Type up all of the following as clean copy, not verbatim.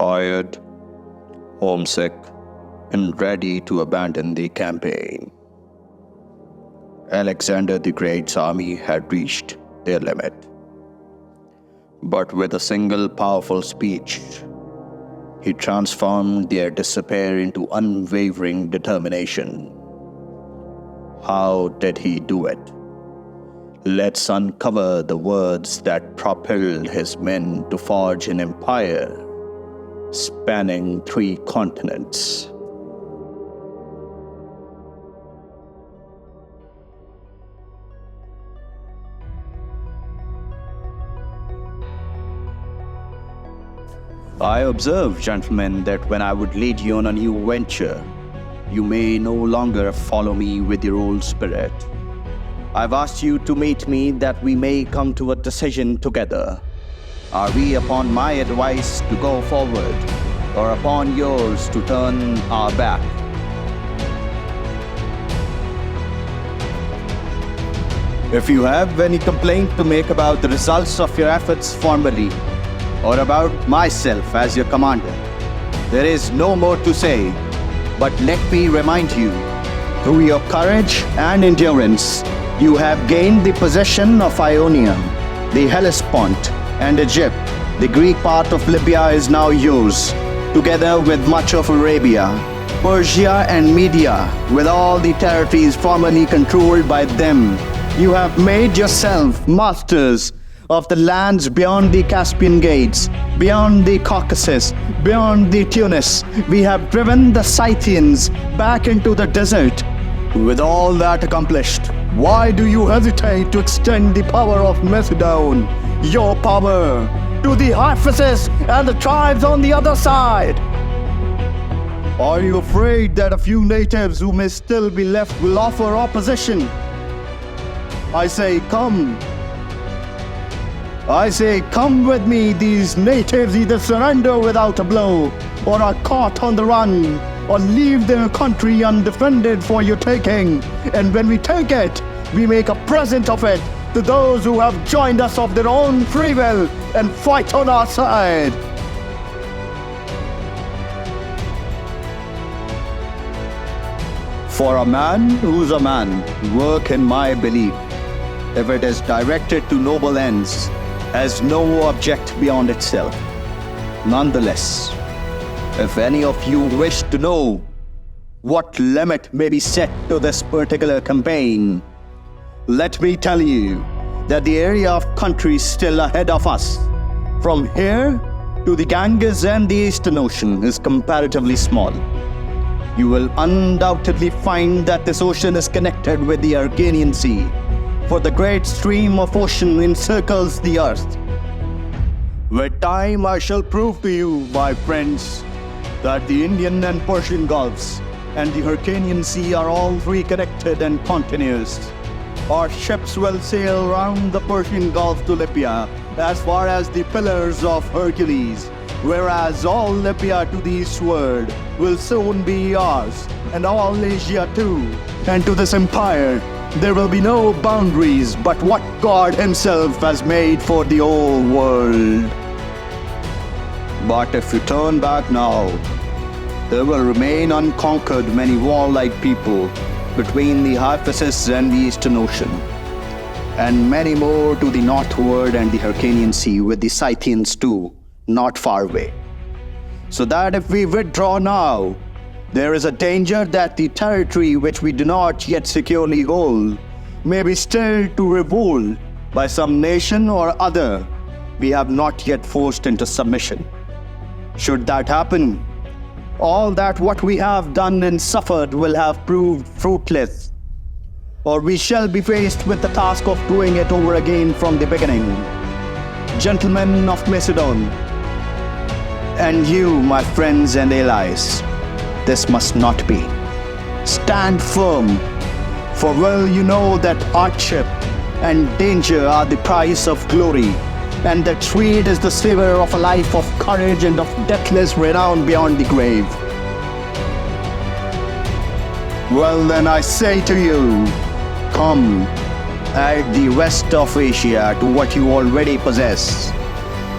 tired, homesick, and ready to abandon the campaign. Alexander the Great's army had reached their limit. But with a single powerful speech, he transformed their despair into unwavering determination. How did he do it? Let's uncover the words that propelled his men to forge an empire spanning 3 continents. I observe, gentlemen, that when I would lead you on a new venture, you may no longer follow me with your old spirit. I've asked you to meet me that we may come to a decision together. Are we upon my advice to go forward, or upon yours to turn our back? If you have any complaint to make about the results of your efforts formerly, or about myself as your commander, there is no more to say. But let me remind you, through your courage and endurance, you have gained the possession of Ionia, the Hellespont, and Egypt. The Greek part of Libya is now yours, together with much of Arabia, Persia and Media, with all the territories formerly controlled by them. You have made yourself masters of the lands beyond the Caspian Gates, beyond the Caucasus, beyond the Tunis. We have driven the Scythians back into the desert. With all that accomplished, why do you hesitate to extend the power of Macedon, your power, to the Issus and the tribes on the other side? Are you afraid that a few natives who may still be left will offer opposition? I say, come. I say, come with me. These natives either surrender without a blow, or are caught on the run, or leave their country undefended for your taking. And when we take it, we make a present of it to those who have joined us of their own free will and fight on our side. For a man who's a man, work in my belief, if it is directed to noble ends, has no object beyond itself. Nonetheless, if any of you wish to know what limit may be set to this particular campaign, let me tell you that the area of country still ahead of us, from here to the Ganges and the Eastern Ocean, is comparatively small. You will undoubtedly find that this ocean is connected with the Arcadian Sea, for the great stream of ocean encircles the earth. With time I shall prove to you, my friends, that the Indian and Persian Gulfs and the Hyrcanian Sea are all 3 connected and continuous. Our ships will sail round the Persian Gulf to Libya, as far as the Pillars of Hercules, whereas all Libya to the eastward will soon be ours, and all Asia too. And to this empire, there will be no boundaries but what God himself has made for the whole world. But if you turn back now, there will remain unconquered many warlike people between the Issus and the Eastern Ocean, and many more to the northward and the Hyrcanian Sea, with the Scythians too, not far away. So that if we withdraw now, there is a danger that the territory which we do not yet securely hold may be stirred to revolt by some nation or other we have not yet forced into submission. Should that happen, all that what we have done and suffered will have proved fruitless, or we shall be faced with the task of doing it over again from the beginning. Gentlemen of Macedon, and you, my friends and allies, this must not be. Stand firm, for well you know that hardship and danger are the price of glory, and that sweet is the savor of a life of courage and of deathless renown beyond the grave. Well then, I say to you, come, add the rest of Asia to what you already possess,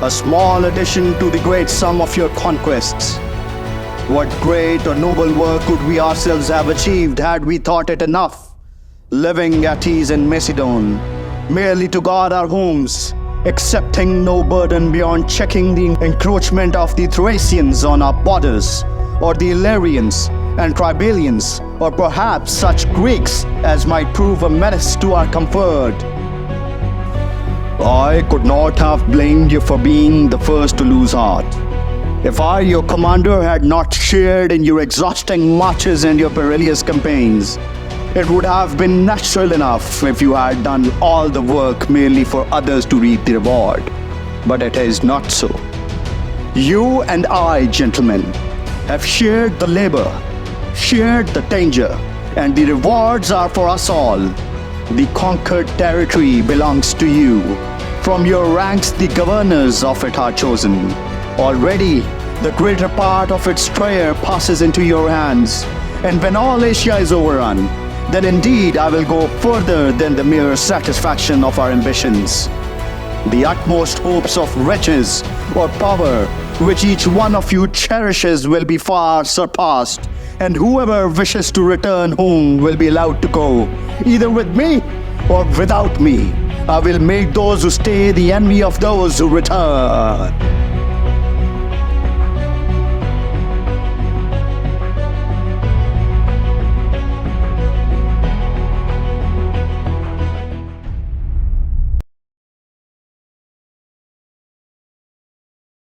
a small addition to the great sum of your conquests. What great or noble work could we ourselves have achieved had we thought it enough, living at ease in Macedon, merely to guard our homes, accepting no burden beyond checking the encroachment of the Thracians on our borders, or the Illyrians and Tribalians, or perhaps such Greeks as might prove a menace to our comfort. I could not have blamed you for being the first to lose heart. If I, your commander, had not shared in your exhausting marches and your perilous campaigns, it would have been natural enough if you had done all the work merely for others to reap the reward. But it is not so. You and I, gentlemen, have shared the labor, shared the danger, and the rewards are for us all. The conquered territory belongs to you. From your ranks, the governors of it are chosen. Already, the greater part of its treasure passes into your hands, and when all Asia is overrun, then indeed I will go further than the mere satisfaction of our ambitions. The utmost hopes of riches or power which each one of you cherishes will be far surpassed, and whoever wishes to return home will be allowed to go, either with me or without me. I will make those who stay the envy of those who return.